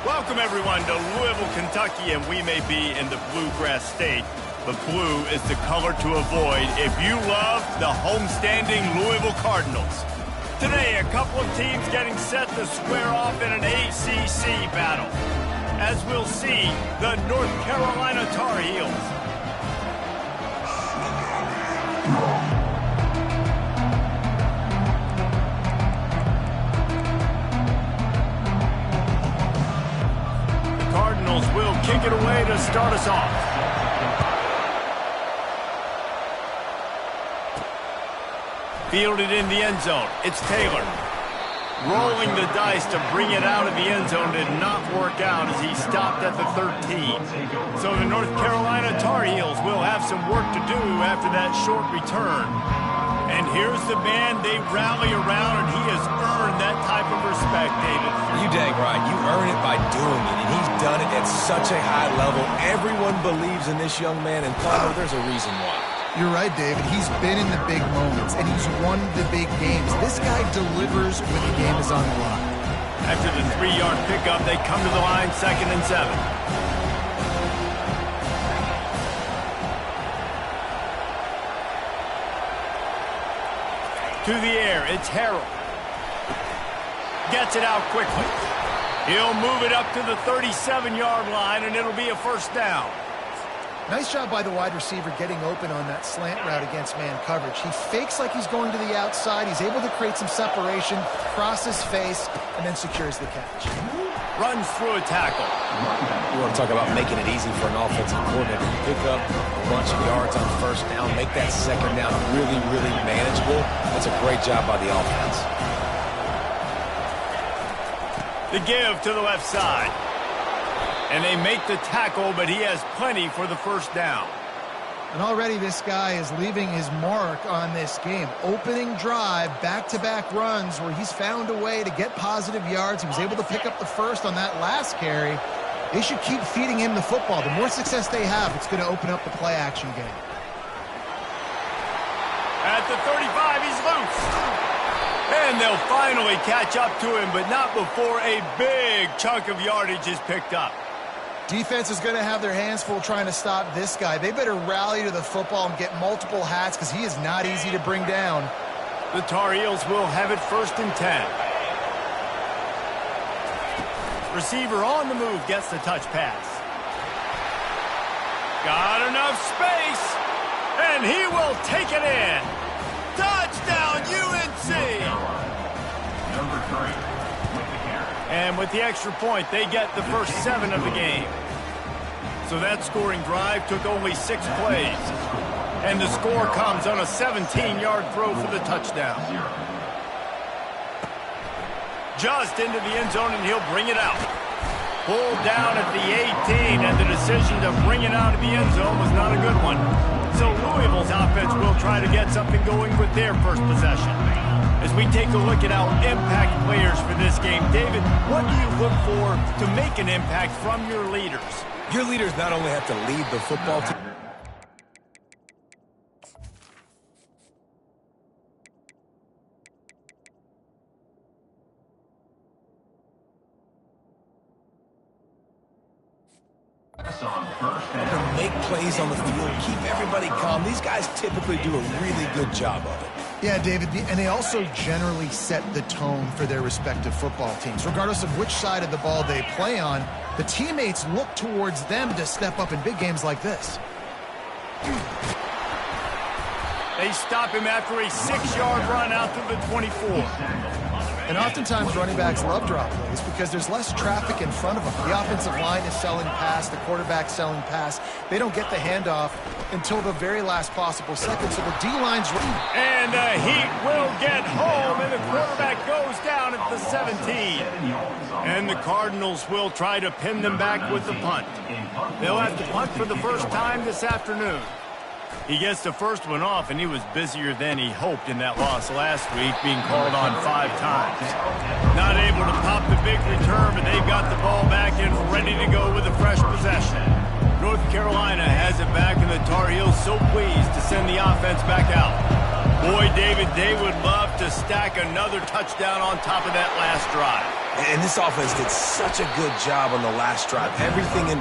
Welcome, everyone, to Louisville, Kentucky, and we may be in the Bluegrass State, but blue is the color to avoid if you love the homestanding Louisville Cardinals. Today, a couple of teams getting set to square off in an ACC battle. As we'll see, the North Carolina Tar Heels. Will kick it away to start us off. Fielded in the end zone. It's Taylor. Rolling the dice to bring it out of the end zone did not work out as he stopped at the 13. So the North Carolina Tar Heels will have some work to do after that short return. And here's the man they rally around, and he has earned that type of respect, David. You dang right. You earn it by doing it, and he's done it at such a high level. Everyone believes in this young man, and Palmer, there's a reason why. You're right, David. He's been in the big moments, and he's won the big games. This guy delivers when the game is on the line. After the 3-yard pickup, they come to the line, 2nd and 7. To the air, it's Harrell. Gets it out quickly. He'll move it up to the 37-yard line, and it'll be a first down. Nice job by the wide receiver getting open on that slant route against man coverage. He fakes like he's going to the outside. He's able to create some separation, cross his face, and then secures the catch. Runs through a tackle. You want to talk about making it easy for an offensive coordinator. You pick up a bunch of yards on first down, make that second down really, really manageable. That's a great job by the offense. The give to the left side. And they make the tackle, but he has plenty for the first down. And already this guy is leaving his mark on this game. Opening drive, back-to-back runs where he's found a way to get positive yards. He was able to pick up the first on that last carry. They should keep feeding him the football. The more success they have, it's going to open up the play-action game. At the 35, he's loose. And they'll finally catch up to him, but not before a big chunk of yardage is picked up. Defense is going to have their hands full trying to stop this guy. They better rally to the football and get multiple hats because he is not easy to bring down. The Tar Heels will have it 1st and 10. Receiver on the move gets the touch pass. Got enough space, and he will take it in. Touchdown, UNC! Number 3. And with the extra point, they get the first 7 of the game. So that scoring drive took only 6 plays. And the score comes on a 17-yard throw for the touchdown. Just into the end zone, and he'll bring it out. Pulled down at the 18, and the decision to bring it out of the end zone was not a good one. So Louisville's offense will try to get something going with their first possession. As we take a look at our impact players for this game, David, what do you look for to make an impact from your leaders? Your leaders not only have to lead the football team. To make plays on the field, keep everybody calm. These guys typically do a really good job of it. Yeah, David, and they also generally set the tone for their respective football teams. Regardless of which side of the ball they play on, the teammates look towards them to step up in big games like this. They stop him after a 6-yard run out to the 24. And oftentimes running backs love drop plays because there's less traffic in front of them. The offensive line is selling pass, the quarterback's selling pass. They don't get the handoff until the very last possible second, so the D-line's ready. And the Heat will get home, and the quarterback goes down at the 17. And the Cardinals will try to pin them back with the punt. They'll have to punt for the first time this afternoon. He gets the first one off, and he was busier than he hoped in that loss last week, being called on 5 times. Not able to pop the big return, but they've got the ball back and ready to go with a fresh possession. North Carolina has it back, and the Tar Heels so pleased to send the offense back out. Boy, David, they would love to stack another touchdown on top of that last drive. And this offense did such a good job on the last drive. Everything in...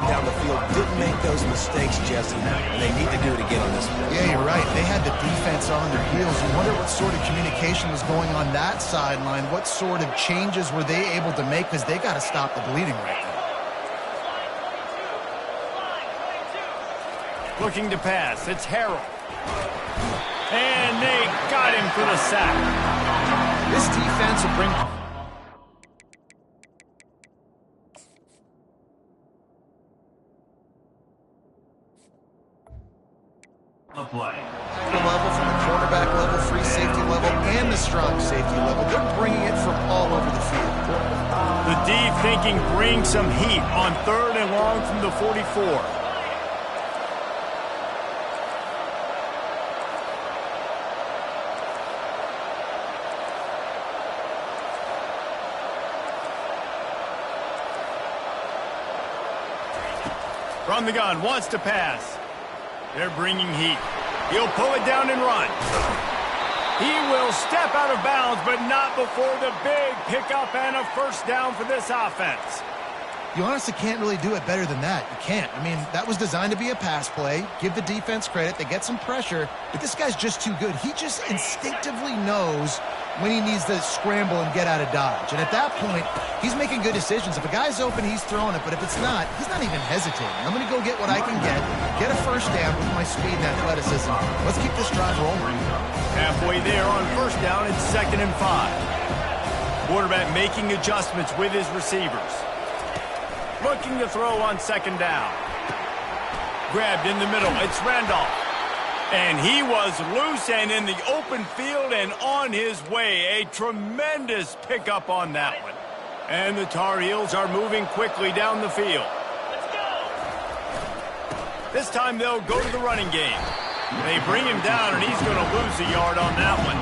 down the field, didn't make those mistakes, Jesse, and they need to do it again on this one. Yeah, you're right. They had the defense on their heels. You wonder what sort of communication was going on that sideline. What sort of changes were they able to make, because they got to stop the bleeding right now. Looking to pass. It's Harrell. And they got him for the sack. This defense will bring... The play. The level from the cornerback level, free safety level, and the strong safety level. They're bringing it from all over the field. The D thinking bring some heat on 3rd and long from the 44. From the gun, wants to pass. They're bringing heat. He'll pull it down and run. He will step out of bounds, but not before the big pickup and a first down for this offense. You honestly can't really do it better than that. You can't. I mean, that was designed to be a pass play. Give the defense credit. They get some pressure, but this guy's just too good. He just instinctively knows when he needs to scramble and get out of dodge. And at that point, he's making good decisions. If a guy's open, he's throwing it. But if it's not, he's not even hesitating. I'm going to go get what I can get a first down with my speed and athleticism. Let's keep this drive rolling. Halfway there on first down, it's 2nd and 5. Quarterback making adjustments with his receivers. Looking to throw on 2nd down. Grabbed in the middle. It's Randolph. And he was loose and in the open field and on his way. A tremendous pickup on that one. And the Tar Heels are moving quickly down the field. This time they'll go to the running game. They bring him down, and he's going to lose a yard on that one.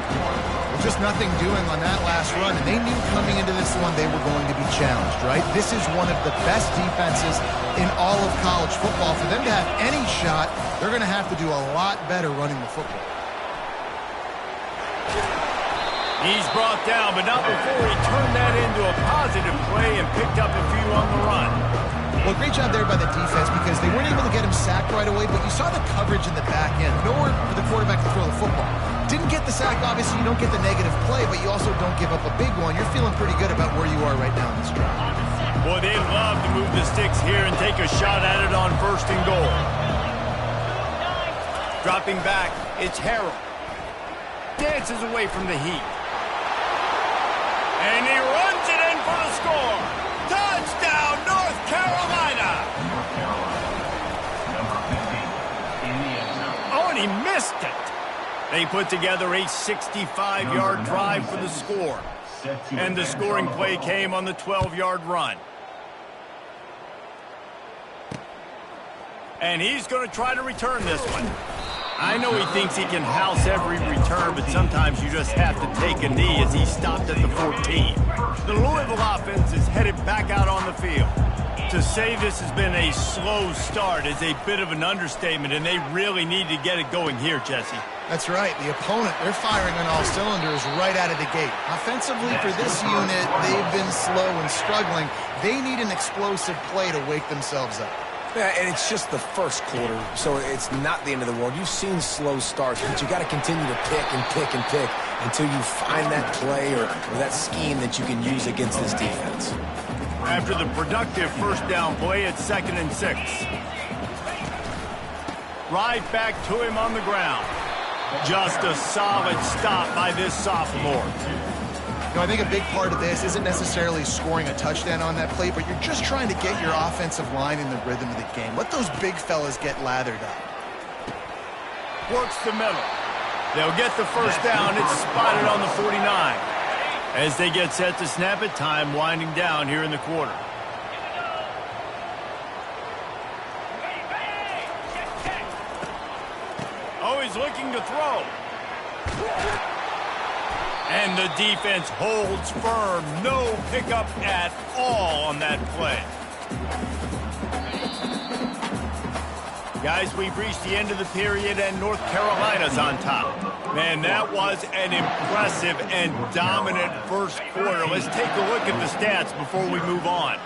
Just nothing doing on that last run, and they knew coming into this one they were going to be challenged, right? This is one of the best defenses in all of college football. For them to have any shot, they're going to have to do a lot better running the football. He's brought down, but not before he turned that into a positive play and picked up a few on the run. Well, great job there by the defense, because they weren't able to get him sacked right away, but you saw the coverage in the back end. Nowhere for the quarterback to throw the football. Didn't get the sack, obviously you don't get the negative play, but you also don't give up a big one. You're feeling pretty good about where you are right now in this drive. Boy, they'd love to move the sticks here and take a shot at it on 1st and goal. Dropping back, it's Harrell. Dances away from the heat. And he runs it in for the score. Touchdown, North Carolina. North Carolina. Number 50 in the end zone. Oh, and he missed it. They put together a 65-yard drive for the score. And the scoring play came on the 12-yard run. And he's going to try to return this one. I know he thinks he can house every return, but sometimes you just have to take a knee as he stopped at the 14. The Louisville offense is headed back out on the field. To say this has been a slow start is a bit of an understatement, and they really need to get it going here, Jesse. That's right. The opponent, they're firing on all cylinders right out of the gate. Offensively, for this unit, they've been slow and struggling. They need an explosive play to wake themselves up. Yeah, and it's just the first quarter, so it's not the end of the world. You've seen slow starts, but you got to continue to pick and pick and pick until you find that play or that scheme that you can use against this defense. After the productive first down play, it's 2nd and 6. Right back to him on the ground. Just a solid stop by this sophomore. You know, I think a big part of this isn't necessarily scoring a touchdown on that play, but you're just trying to get your offensive line in the rhythm of the game. Let those big fellas get lathered up. Works the middle. They'll get the first down. It's spotted on the 49. As they get set to snap it, time winding down here in the quarter. Oh, he's looking to throw. And the defense holds firm. No pickup at all on that play. Guys, we've reached the end of the period, and North Carolina's on top. Man, that was an impressive and dominant first quarter. Let's take a look at the stats before we move on.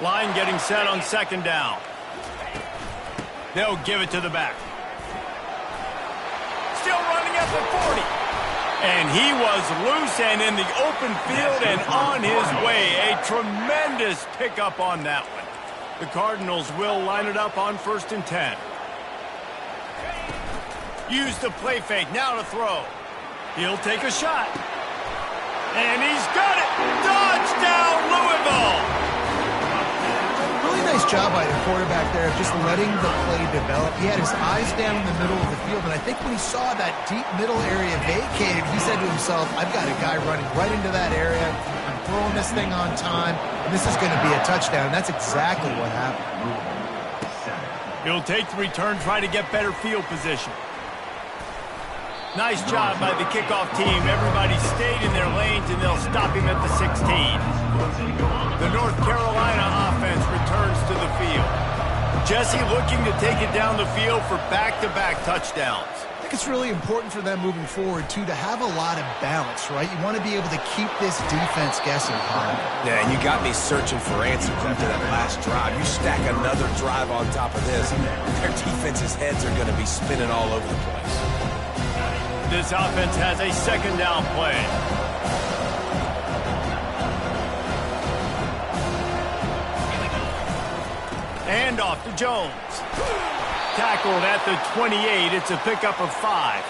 Line getting set on second down. They'll give it to the back. Still running at the 40. And he was loose and in the open field and on his way. A tremendous pickup on that one. The Cardinals will line it up on 1st and 10. Use the play fake, now to throw. He'll take a shot. And he's got it! Touchdown, Louisville! Really nice job by the quarterback there of just letting the play develop. He had his eyes down in the middle of the field, and I think when he saw that deep middle area vacated, he said to himself, I've got a guy running right into that area. I'm throwing this thing on time, and this is going to be a touchdown. And that's exactly what happened. He'll take the return, try to get better field position. Nice job by the kickoff team. Everybody stayed in their lanes, and they'll stop him at the 16. The North Carolina offense returns to the field. Jesse looking to take it down the field for back-to-back touchdowns. I think it's really important for them moving forward, too, to have a lot of balance, right? You want to be able to keep this defense guessing hard. Yeah, and you got me searching for answers after that last drive. You stack another drive on top of this, their defense's heads are going to be spinning all over the place. This offense has a second down play. And off to Jones. Tackled at the 28. It's a pickup of 5.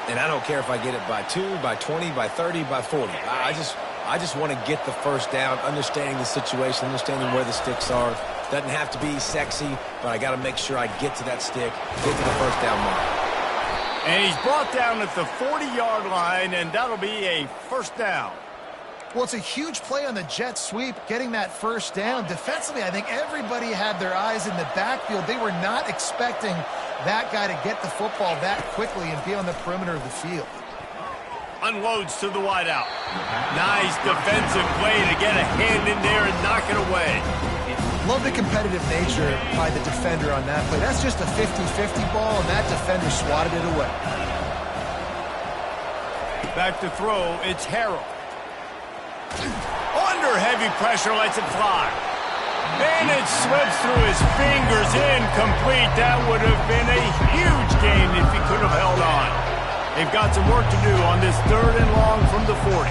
And I don't care if I get it by 2, by 20, by 30, by 40. I just want to get the first down, understanding the situation, understanding where the sticks are. Doesn't have to be sexy, but I got to make sure I get to that stick, get to the first down mark. And he's brought down at the 40-yard line, and that'll be a first down. Well, it's a huge play on the jet sweep, getting that first down. Defensively, I think everybody had their eyes in the backfield. They were not expecting that guy to get the football that quickly and be on the perimeter of the field. Unloads to the wideout. Nice defensive play to get a hand in there and knock it away. Love the competitive nature by the defender on that play. That's just a 50-50 ball, and that defender swatted it away. Back to throw, it's Harrell. Under heavy pressure, lets it fly. And it slips through his fingers, incomplete. That would have been a huge gain if he could have held on. They've got some work to do on this 3rd and long from the 40.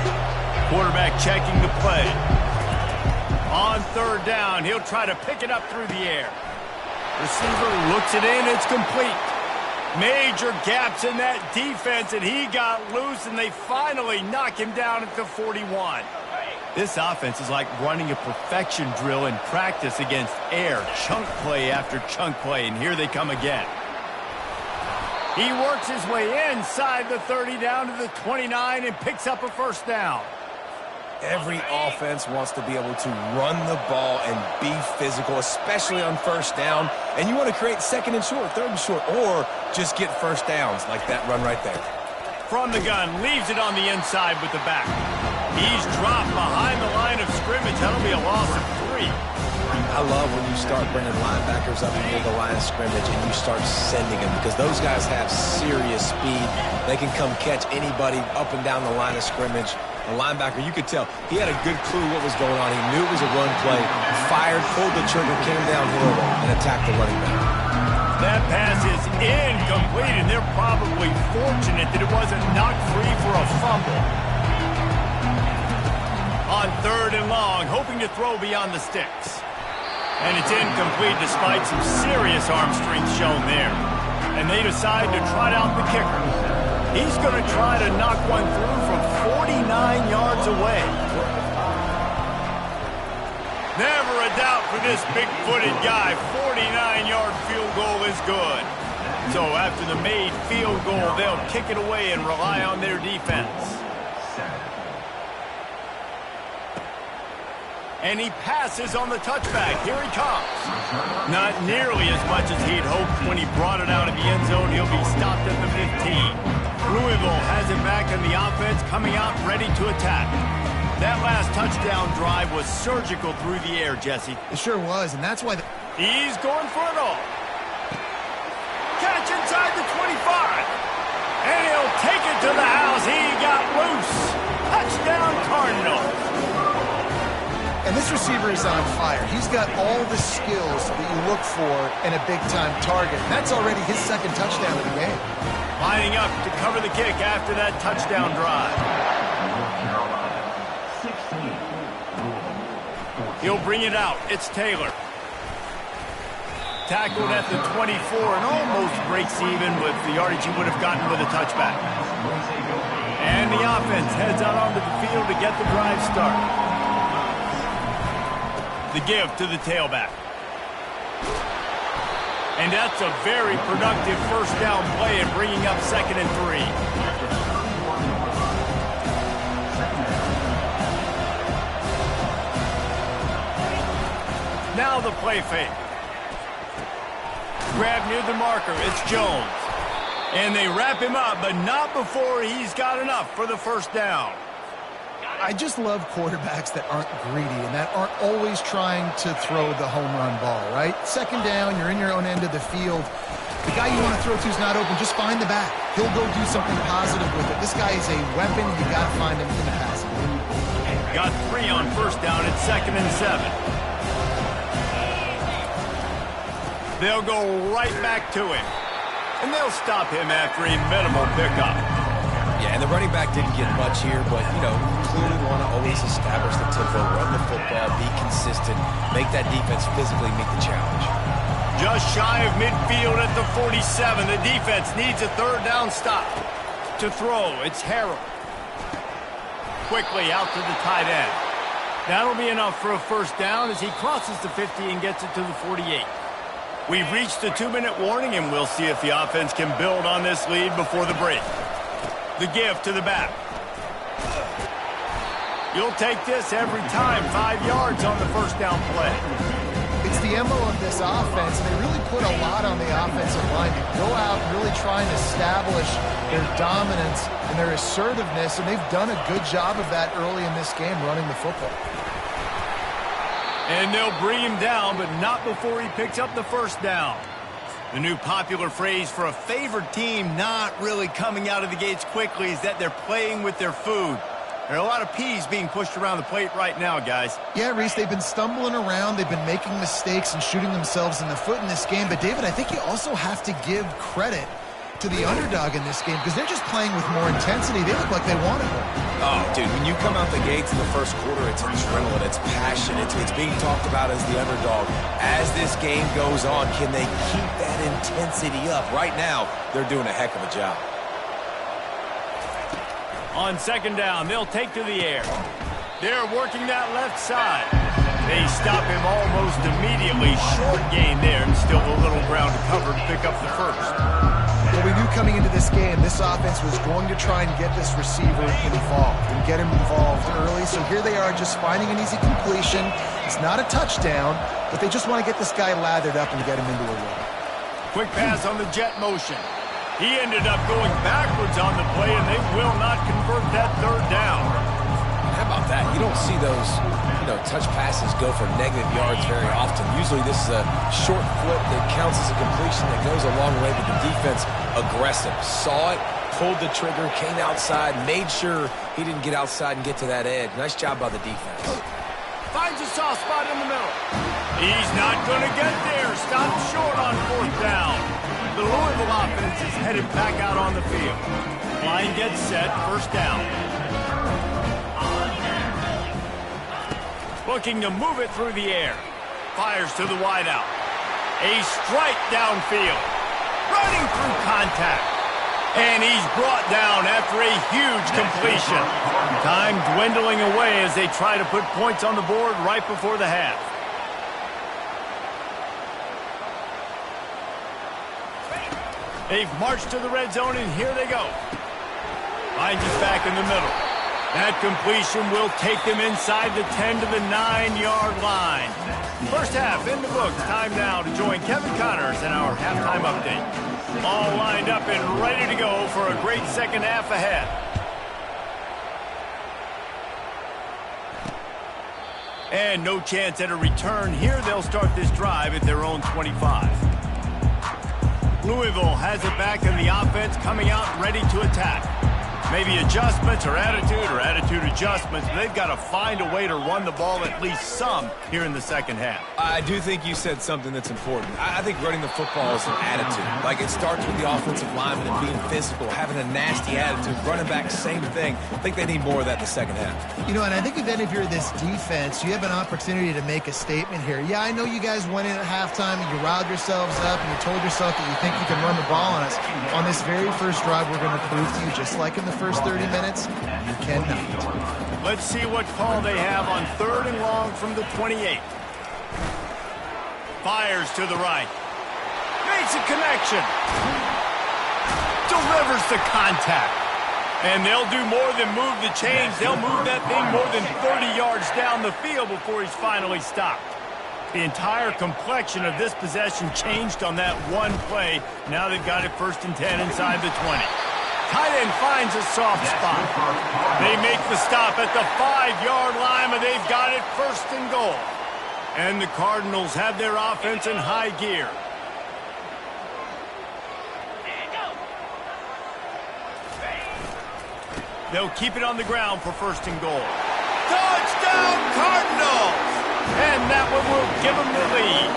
Quarterback checking the play. On 3rd down, he'll try to pick it up through the air. Receiver looks it in, it's complete. Major gaps in that defense, and he got loose, and they finally knock him down at the 41. This offense is like running a perfection drill in practice against air. Chunk play after chunk play, and here they come again. He works his way inside the 30 down to the 29 and picks up a first down. Every offense wants to be able to run the ball and be physical, especially on first down. And you want to create 2nd and short, 3rd and short, or just get first downs like that run right there. From the gun, leaves it on the inside with the back. He's dropped behind the line of scrimmage. That'll be a loss of 3. I love when you start bringing linebackers up near the line of scrimmage and you start sending them, because those guys have serious speed. They can come catch anybody up and down the line of scrimmage. The linebacker, you could tell, he had a good clue what was going on. He knew it was a run play, fired, pulled the trigger, came downhill, and attacked the running back. That pass is incomplete, and they're probably fortunate that it wasn't knocked free for a fumble. On 3rd and long, hoping to throw beyond the sticks. And it's incomplete despite some serious arm strength shown there. And they decide to trot out the kicker. He's going to try to knock one through from 49 yards away. Never a doubt for this big-footed guy. 49-yard field goal is good. So after the made field goal, they'll kick it away and rely on their defense. And he passes on the touchback. Here he comes. Not nearly as much as he'd hoped when he brought it out of the end zone. He'll be stopped at the 15. Louisville has it back in the offense, coming out ready to attack. That last touchdown drive was surgical through the air, Jesse. It sure was, and that's why... He's going for it all. Catch inside the 25. And he'll take it to the house. He got loose. Touchdown, Cardinals. And this receiver is on fire. He's got all the skills that you look for in a big-time target. And that's already his second touchdown of the game. Lining up to cover the kick after that touchdown drive. He'll bring it out. It's Taylor. Tackled at the 24 and almost breaks even with the yardage he would have gotten with a touchback. And the offense heads out onto the field to get the drive started. The give to the tailback. And that's a very productive first down play and bringing up 2nd and 3. Now the play fake. Grab near the marker. It's Jones. And they wrap him up, but not before he's got enough for the first down. I just love quarterbacks that aren't greedy and that aren't always trying to throw the home run ball, right? 2nd down, you're in your own end of the field. The guy you want to throw to is not open. Just find the back. He'll go do something positive with it. This guy is a weapon. You got to find him in the passing. Got 3 on first down at 2nd and 7. They'll go right back to him. And they'll stop him after a minimal pickup. Yeah, and the running back didn't get much here, but, clearly want to always establish the tempo, run the football, be consistent, make that defense physically meet the challenge. Just shy of midfield at the 47. The defense needs a 3rd down stop. To throw, it's Harrell. Quickly out to the tight end. That'll be enough for a first down as he crosses the 50 and gets it to the 48. We've reached the 2-minute warning, and we'll see if the offense can build on this lead before the break. The give to the back. You'll take this every time. 5 yards on the first down play. It's the MO of this offense. They really put a lot on the offensive line to go out and really try and establish their dominance and their assertiveness, and they've done a good job of that early in this game, running the football. And they'll bring him down, but not before he picks up the first down. The new popular phrase for a favored team not really coming out of the gates quickly is that they're playing with their food. There are a lot of peas being pushed around the plate right now, guys. Yeah, Reese, they've been stumbling around. They've been making mistakes and shooting themselves in the foot in this game. But, David, I think you also have to give credit to the underdog in this game because they're just playing with more intensity. They look like they want it more. Oh, dude, when you come out the gates in the first quarter, it's adrenaline, it's passion, it's being talked about as the underdog. As this game goes on, can they keep that intensity up? Right now, they're doing a heck of a job. On 2nd down, they'll take to the air. They're working that left side. They stop him almost immediately. Short gain there and still a little ground to cover to pick up the first. Well, we knew coming into this game, this offense was going to try and get this receiver involved and get him involved early. So here they are just finding an easy completion. It's not a touchdown, but they just want to get this guy lathered up and get him into a run. Quick pass on the jet motion. He ended up going backwards on the play, and they will not convert that 3rd down. How about that? You don't see those, touch passes go for negative yards very often. Usually this is a short flip that counts as a completion that goes a long way, but the defense aggressive. Saw it, pulled the trigger, came outside, made sure he didn't get outside and get to that edge. Nice job by the defense. Finds a soft spot in the middle. He's not going to get there. Stopped short on 4th down. The Louisville offense is headed back out on the field. Line gets set, first down. Looking to move it through the air. Fires to the wideout. A strike downfield. Running through contact. And he's brought down after a huge completion. Time dwindling away as they try to put points on the board right before the half. They've marched to the red zone, and here they go. Finds us back in the middle. That completion will take them inside the 10 to the 9-yard line. First half in the books. Time now to join Kevin Connors in our halftime update. All lined up and ready to go for a great second half ahead. And no chance at a return here. They'll start this drive at their own 25. Louisville has it back in the offense, coming out ready to attack. Maybe adjustments or attitude adjustments, but they've got to find a way to run the ball at least some here in the second half. I do think you said something that's important. I think running the football is an attitude. Like, it starts with the offensive lineman and being physical, having a nasty attitude. Running back, same thing. I think they need more of that in the second half. You know, and I think then if you're this defense, you have an opportunity to make a statement here. Yeah, I know you guys went in at halftime and you riled yourselves up and you told yourself that you think you can run the ball on us. On this very first drive, we're going to prove to you, just like in the first 30 minutes, you cannot. Let's see what call they have on 3rd and long from the 28. Fires to the right. Makes a connection. Delivers the contact. And they'll do more than move the chains. They'll move that thing more than 30 yards down the field before he's finally stopped. The entire complexion of this possession changed on that one play. Now they've got it 1st and 10 inside the 20. Tight end finds a soft spot. They make the stop at the 5-yard line, but they've got it 1st and goal. And the Cardinals have their offense in high gear. They'll keep it on the ground for 1st and goal. Touchdown, Cardinals! And that one will give them the lead.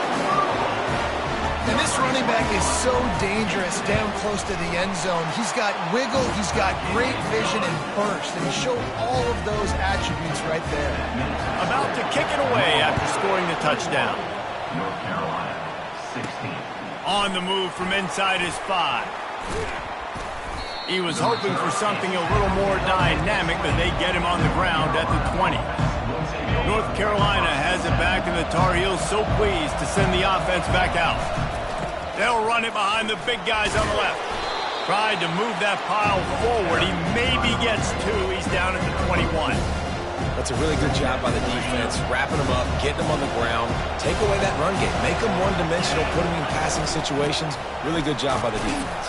And this running back is so dangerous down close to the end zone. He's got wiggle, he's got great vision and burst, and he showed all of those attributes right there. About to kick it away after scoring the touchdown. North Carolina, 16. On the move from inside his 5. He was hoping for something a little more dynamic, but they get him on the ground at the 20. North Carolina has it back, and the Tar Heels so pleased to send the offense back out. They'll run it behind the big guys on the left. Tried to move that pile forward. He maybe gets 2. He's down at the 21. That's a really good job by the defense, wrapping them up, getting them on the ground, take away that run game, make them one-dimensional, put them in passing situations. Really good job by the defense.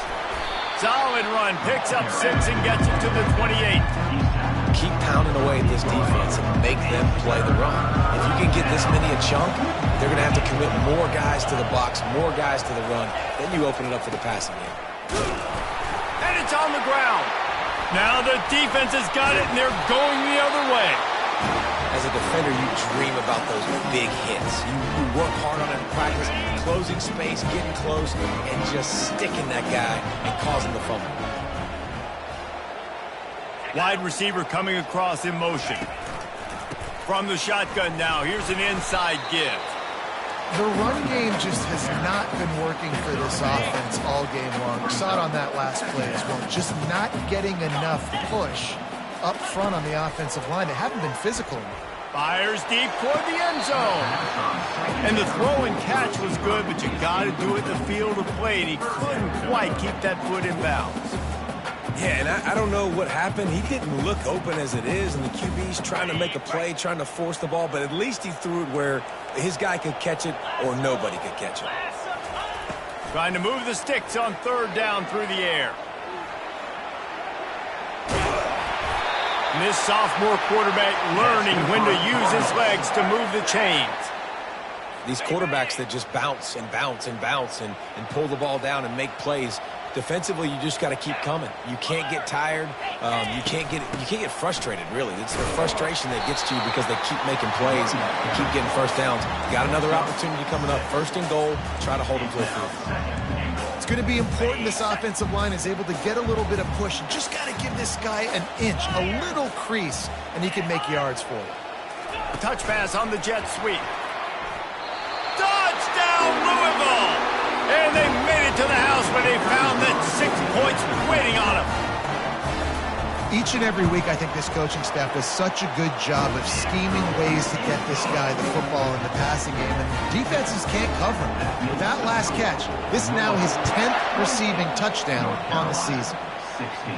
Solid run, picks up 6 and gets it to the 28. Keep pounding away at this defense and make them play the run. If you can get this many a chunk, they're going to have to commit more guys to the box, more guys to the run. Then you open it up for the passing game. And it's on the ground. Now the defense has got it, and they're going the other way. As a defender, you dream about those big hits. You work hard on it in practice, closing space, getting close, and just sticking that guy and causing the fumble. Wide receiver coming across in motion. From the shotgun now, here's an inside give. The run game just has not been working for this offense all game long. We saw it on that last play as well. Just not getting enough push up front on the offensive line. They haven't been physical enough. Fires deep toward the end zone. And the throw and catch was good, but you got to do it in the field of play, and he couldn't quite keep that foot in bounds. Yeah, and I don't know what happened. He didn't look open as it is, and the QB's trying to make a play, trying to force the ball, but at least he threw it where his guy could catch it or nobody could catch it. Trying to move the sticks on 3rd down through the air. And this sophomore quarterback learning when to use his legs to move the chains. These quarterbacks that just bounce and bounce and bounce and pull the ball down and make plays. Defensively, you just got to keep coming. You can't get tired. You can't get frustrated, really. It's the frustration that gets to you because they keep making plays and keep getting first downs. Got another opportunity coming up. 1st and goal. Try to hold them to a field. It's going to be important this offensive line is able to get a little bit of push. You just got to give this guy an inch, a little crease, and he can make yards for you. Touch pass on the jet sweep. Touchdown, Louisville! And they made it to the house where they found that 6 points waiting on them. Each and every week, I think this coaching staff does such a good job of scheming ways to get this guy the football in the passing game, and defenses can't cover him. With that last catch, this is now his 10th receiving touchdown on the season. 16.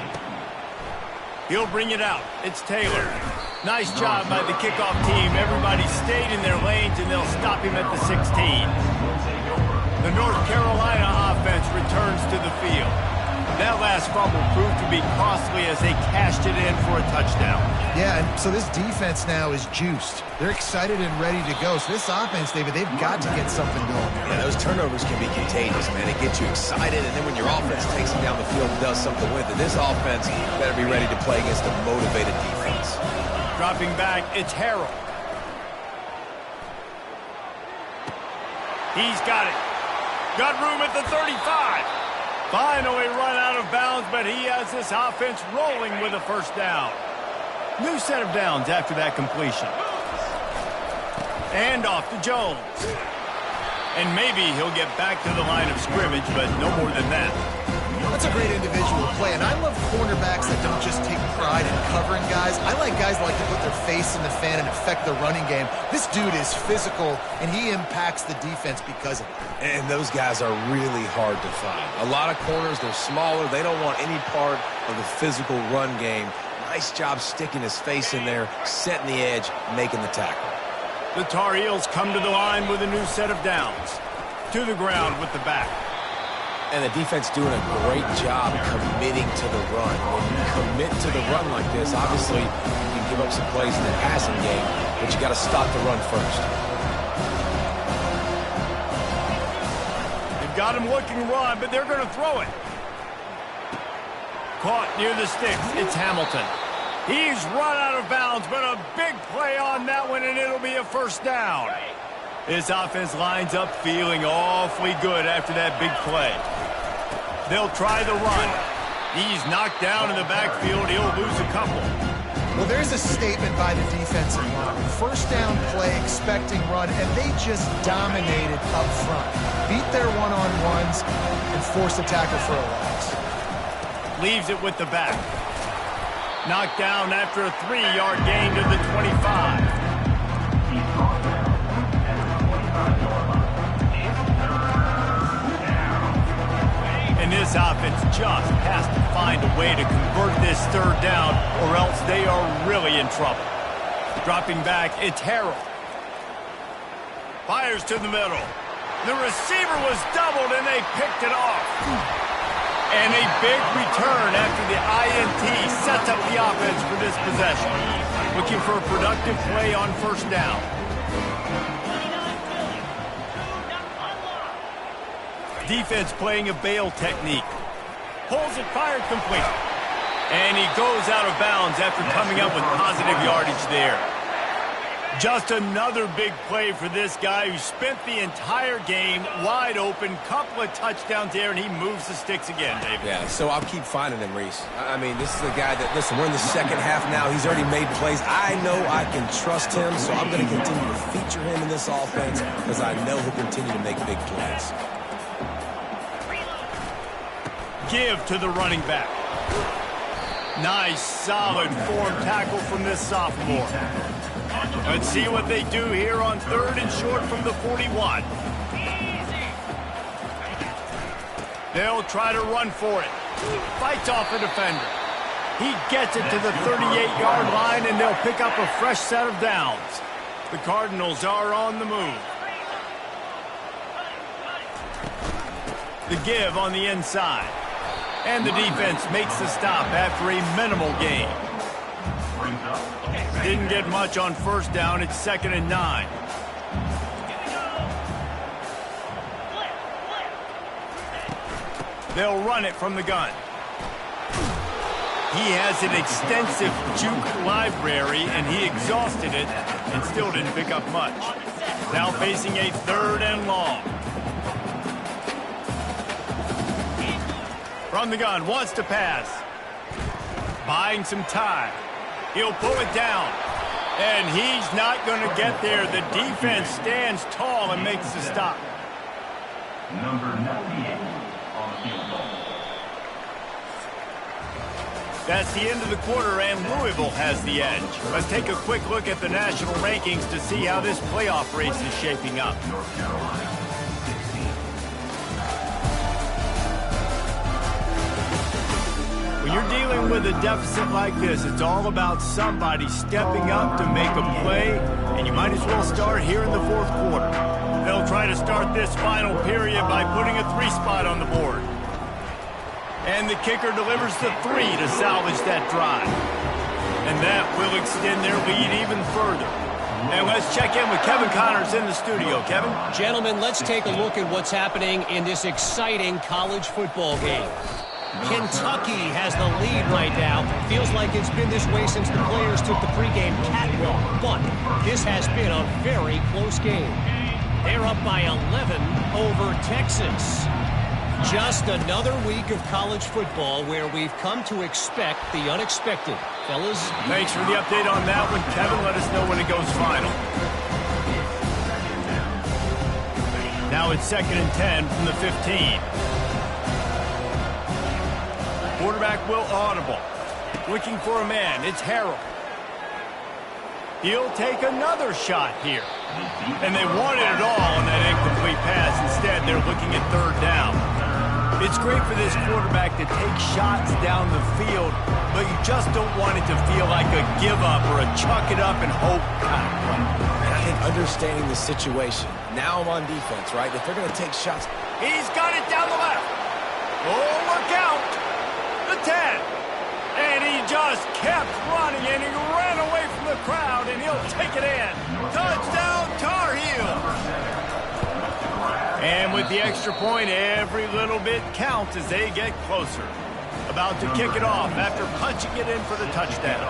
He'll bring it out. It's Taylor. Nice job by the kickoff team. Everybody stayed in their lanes, and they'll stop him at the 16. The North Carolina offense returns to the field. That last fumble proved to be costly as they cashed it in for a touchdown. Yeah, and so this defense now is juiced. They're excited and ready to go. So this offense, David, they've got to get something going. Yeah, those turnovers can be contagious, man. It gets you excited, and then when your offense takes them down the field and does something with it, this offense better be ready to play against a motivated defense. Dropping back, it's Harrell. He's got it. Got room at the 35. Finally run out of bounds, but he has this offense rolling with a first down. New set of downs after that completion. And off to Jones. And maybe he'll get back to the line of scrimmage, but no more than that. That's a great individual play, and I love cornerbacks that don't just take pride in covering guys. I like guys that like to put their face in the fan and affect the running game. This dude is physical, and he impacts the defense because of it. And those guys are really hard to find. A lot of corners, they're smaller. They don't want any part of the physical run game. Nice job sticking his face in there, setting the edge, making the tackle. The Tar Heels come to the line with a new set of downs. To the ground with the back. And the defense doing a great job committing to the run. When you commit to the run like this, obviously you can give up some plays in the passing game, but you got to stop the run first. They've got him looking run, but they're going to throw it. Caught near the sticks. It's Hamilton. He's run out of bounds, but a big play on that one, and it'll be a first down. This offense lines up feeling awfully good after that big play. They'll try the run. He's knocked down in the backfield. He'll lose a couple. Well, there's a statement by the defensive line. First down play, expecting run, and they just dominated up front. Beat their one-on-ones and forced a tackle for a loss. Leaves it with the back. Knocked down after a 3-yard gain to the 25. And this offense just has to find a way to convert this third down, or else they are really in trouble. Dropping back, it's Harrell. Fires to the middle. The receiver was doubled, and they picked it off. And a big return after the INT sets up the offense for this possession. Looking for a productive play on first down. Defense playing a bail technique. Pulls it, fired complete. And he goes out of bounds after coming up with positive yardage there. Just another big play for this guy who spent the entire game wide open. Couple of touchdowns there, and he moves the sticks again, David. Yeah, so I'll keep finding him, Reese. I mean, this is the guy that, listen, we're in the second half now. He's already made plays. I know I can trust him, so I'm going to continue to feature him in this offense because I know he'll continue to make big plays. Give to the running back. Nice, solid form tackle from this sophomore. Let's see what they do here on 3rd and short from the 41. They'll try to run for it. Fights off a defender. He gets it to the 38-yard line, and they'll pick up a fresh set of downs. The Cardinals are on the move. The give on the inside. And the defense makes the stop after a minimal gain. Didn't get much on first down. It's 2nd and 9. They'll run it from the gun. He has an extensive juke library, and he exhausted it and still didn't pick up much. Now facing a 3rd and long. From the gun, wants to pass. Buying some time. He'll pull it down. And he's not going to get there. The defense stands tall and makes the stop. Number 98 on the field goal. That's the end of the quarter, and Louisville has the edge. Let's take a quick look at the national rankings to see how this playoff race is shaping up. North Carolina, 16. Well, you're dealing with a deficit like this, it's all about somebody stepping up to make a play, and you might as well start here in the fourth quarter. They'll try to start this final period by putting a 3-spot on the board. And the kicker delivers the 3 to salvage that drive. And that will extend their lead even further. And let's check in with Kevin Connors in the studio. Kevin? Gentlemen, let's take a look at what's happening in this exciting college football game. Kentucky has the lead right now. Feels like it's been this way since the players took the pregame catwalk. But this has been a very close game. They're up by 11 over Texas. Just another week of college football where we've come to expect the unexpected. Fellas? Thanks for the update on that one, Kevin. Let us know when it goes final. Now it's 2nd and 10 from the 15. Quarterback will audible. Looking for a man. It's Harrell. He'll take another shot here. And they wanted it all on that incomplete pass. Instead, they're looking at 3rd down. It's great for this quarterback to take shots down the field, but you just don't want it to feel like a give-up or a chuck it up and hope kind of play. And I think understanding the situation, now I'm on defense, right? If they're going to take shots. He's got it down the left. Oh, look out. The 10. And he just kept running, and he ran away from the crowd, and he'll take it in. Touchdown, Tar Heels. And with the extra point, every little bit counts as they get closer. About to kick it off after punching it in for the touchdown.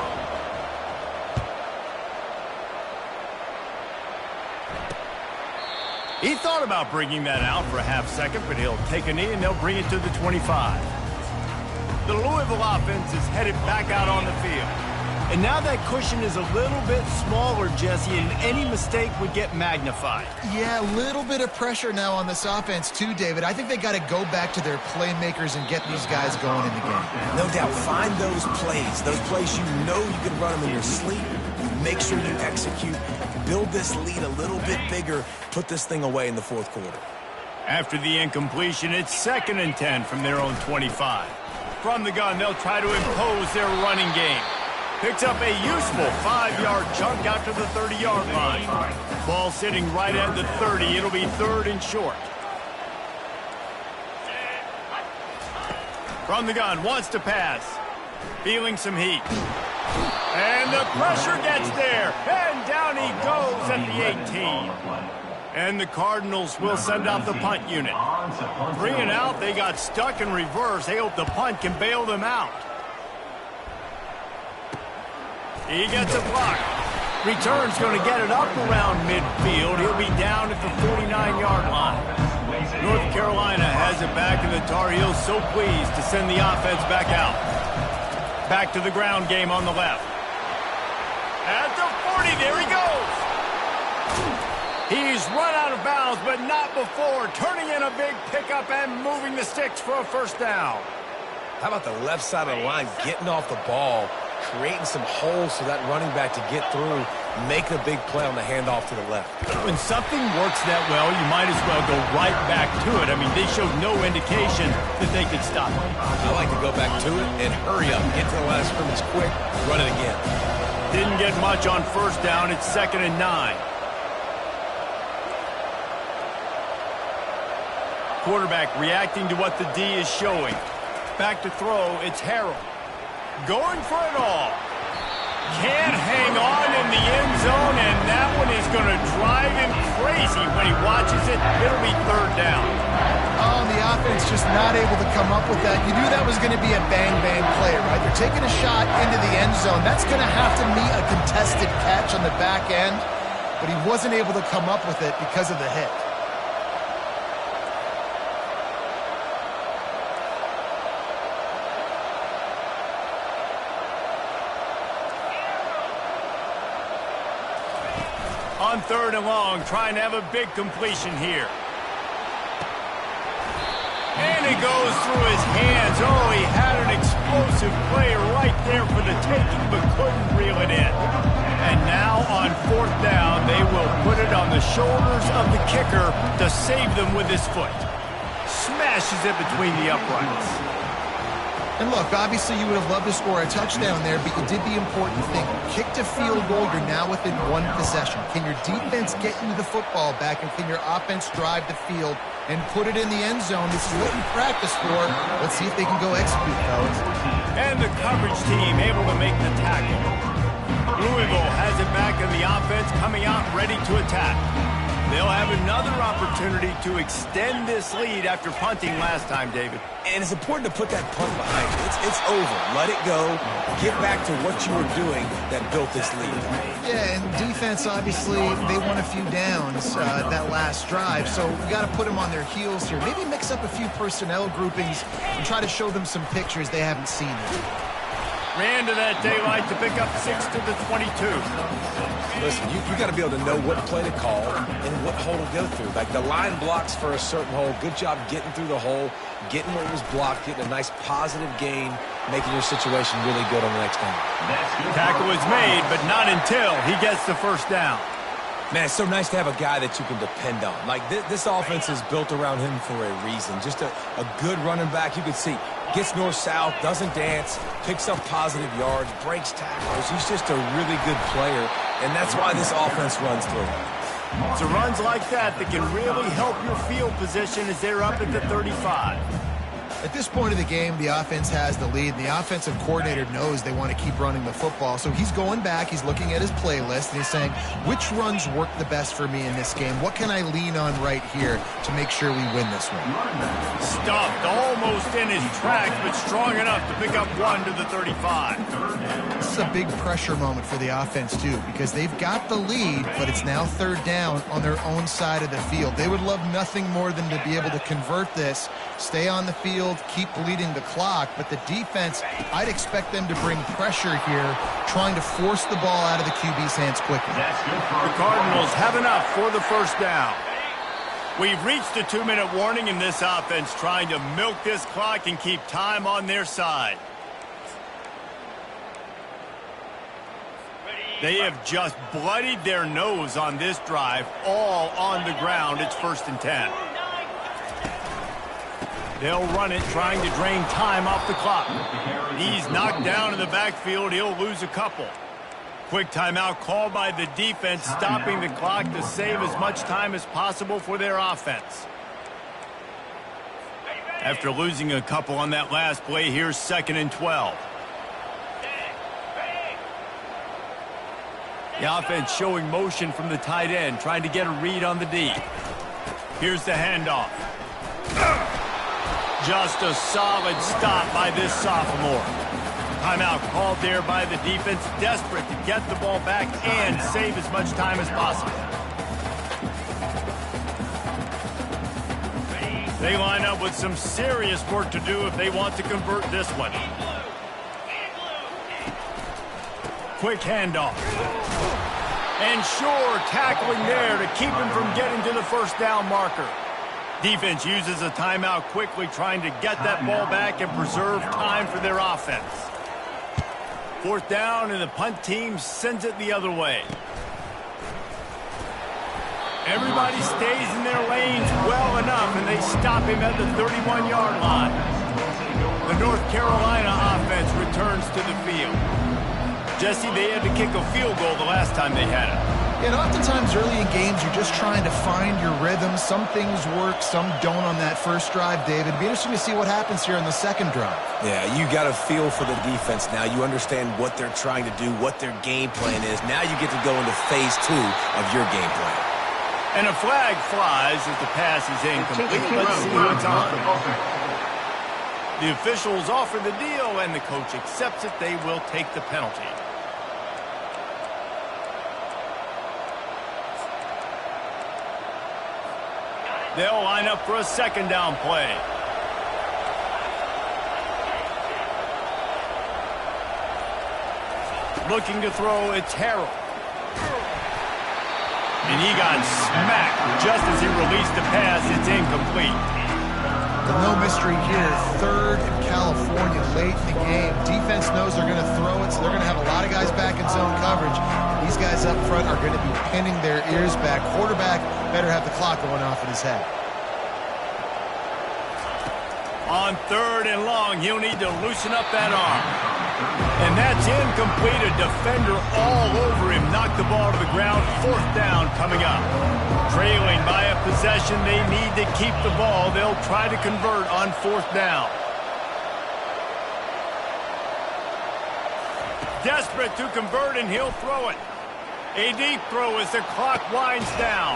He thought about bringing that out for a half second, but he'll take a knee and they'll bring it to the 25. The Louisville offense is headed back out on the field. And now that cushion is a little bit smaller, Jesse, and any mistake would get magnified. Yeah, a little bit of pressure now on this offense too, David. I think they got to go back to their playmakers and get these guys going in the game. No doubt, find those plays you know you can run them in your sleep. Make sure you execute, build this lead a little bit bigger, put this thing away in the fourth quarter. After the incompletion, it's 2nd and 10 from their own 25. From the gun, they'll try to impose their running game. Picks up a useful 5-yard chunk out to the 30-yard line. Ball sitting right at the 30. It'll be 3rd and short. From the gun, wants to pass. Feeling some heat. And the pressure gets there. And down he goes at the 18. And the Cardinals will send out the punt unit. 3 and out, they got stuck in reverse. They hope the punt can bail them out. He gets a block. Return's going to get it up around midfield. He'll be down at the 49-yard line. North Carolina has it back, and the Tar Heels so pleased to send the offense back out. Back to the ground game on the left. At the 40, there he goes. He's run out of bounds, but not before turning in a big pickup and moving the sticks for a 1st down. How about the left side of the line getting off the ball, creating some holes for that running back to get through, making a big play on the handoff to the left. When something works that well, you might as well go right back to it. I mean, they showed no indication that they could stop it. I like to go back to it and hurry up, get to the line of scrimmage quick, run it again. Didn't get much on 1st down. It's 2nd and 9. Quarterback reacting to what the D is showing. Back to throw, it's Harrell. Going for it all. Can't hang on in the end zone, and that one is going to drive him crazy when he watches it. It'll be 3rd down. Oh, and the offense just not able to come up with that. You knew that was going to be a bang-bang play, right? They're taking a shot into the end zone. That's going to have to meet a contested catch on the back end, but he wasn't able to come up with it because of the hit. On 3rd and long, trying to have a big completion here. And it goes through his hands. Oh, he had an explosive play right there for the taking, but couldn't reel it in. And now on 4th down, they will put it on the shoulders of the kicker to save them with his foot. Smashes it between the uprights. And look, obviously you would have loved to score a touchdown there, but you did the important thing. Kicked a field goal, you're now within one possession. Can your defense get you the football back, and can your offense drive the field and put it in the end zone? This is what you practice for. Let's see if they can go execute, fellas. And the coverage team able to make the tackle. Louisville has it back in the offense, coming out ready to attack. They'll have another opportunity to extend this lead after punting last time, David. And it's important to put that punt behind you. It's over. Let it go. Get back to what you were doing that built this lead. Yeah, and defense, obviously, they won a few downs that last drive, so we got to put them on their heels here. Maybe mix up a few personnel groupings and try to show them some pictures they haven't seen yet. Ran to that daylight to pick up 6 to the 22. Listen, you got to be able to know what play to call and what hole to go through. Like the line blocks for a certain hole. Good job getting through the hole, getting what was blocked, getting a nice positive gain, making your situation really good on the next time. Tackle was made, but not until he gets the first down. Man, it's so nice to have a guy that you can depend on. Like, this offense is built around him for a reason. Just a good running back. You can see, gets north-south, doesn't dance, picks up positive yards, breaks tackles. He's just a really good player, and that's why this offense runs through. It's runs like that can really help your field position as they're up at the 35. At this point of the game, the offense has the lead, and the offensive coordinator knows they want to keep running the football. So he's going back, he's looking at his playlist, and he's saying, which runs work the best for me in this game? What can I lean on right here to make sure we win this one? Stuffed almost in his tracks, but strong enough to pick up 1 to the 35. This is a big pressure moment for the offense, too, because they've got the lead, but it's now third down on their own side of the field. They would love nothing more than to be able to convert this, stay on the field, keep bleeding the clock, but the defense, I'd expect them to bring pressure here, trying to force the ball out of the QB's hands quickly. The Cardinals have enough for the first down. We've reached a 2-minute warning in this offense, trying to milk this clock and keep time on their side. They have just bloodied their nose on this drive, all on the ground. It's 1st and 10. They'll run it, trying to drain time off the clock. He's knocked down in the backfield. He'll lose a couple. Quick timeout called by the defense, stopping the clock to save as much time as possible for their offense. After losing a couple on that last play, here's 2nd and 12. The offense showing motion from the tight end, trying to get a read on the D. Here's the handoff. Just a solid stop by this sophomore. Timeout called there by the defense, desperate to get the ball back and save as much time as possible. They line up with some serious work to do if they want to convert this one. Quick handoff. And sure, tackling there to keep him from getting to the first down marker. Defense uses a timeout quickly, trying to get that ball back and preserve time for their offense. 4th down, and the punt team sends it the other way. Everybody stays in their lanes well enough, and they stop him at the 31-yard line. The North Carolina offense returns to the field. Jesse, they had to kick a field goal the last time they had it. And oftentimes early in games, you're just trying to find your rhythm. Some things work, some don't on that first drive, David. It'd be interesting to see what happens here on the second drive. Yeah, you got a feel for the defense now. You understand what they're trying to do, what their game plan is. Now you get to go into phase 2 of your game plan. And a flag flies as the pass is incomplete. Let's see what's on. The officials offer the deal, and the coach accepts it. They will take the penalty. They'll line up for a 2nd down play. Looking to throw, it's Harrell. And he got smacked just as he released the pass. It's incomplete. But no mystery here. 3rd in California late in the game. Defense knows they're going to throw it, so they're going to have a lot of guys back in zone coverage. These guys up front are going to be pinning their ears back. Quarterback better have the clock going off in his head. On 3rd and long, he'll need to loosen up that arm. And that's incomplete. A defender all over him. Knocked the ball to the ground. 4th down coming up. Trailing by a possession, they need to keep the ball. They'll try to convert on 4th down. Desperate to convert, and he'll throw it. A deep throw as the clock winds down.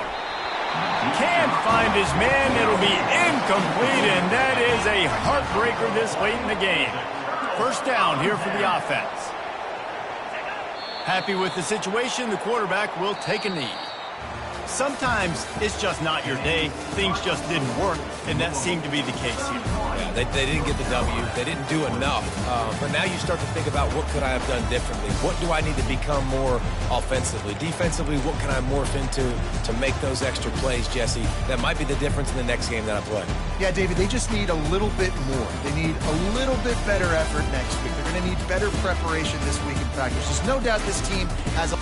Can't find his man. It'll be incomplete, and that is a heartbreaker this late in the game. 1st down here for the offense. Happy with the situation, the quarterback will take a knee. Sometimes it's just not your day. Things just didn't work, and that seemed to be the case here. Yeah, they didn't get the W. They didn't do enough. But now you start to think about, what could I have done differently? What do I need to become more offensively? Defensively, what can I morph into to make those extra plays, Jesse? That might be the difference in the next game that I play. Yeah, David, they just need a little bit more. They need a little bit better effort next week. They're going to need better preparation this week in practice. There's no doubt this team has a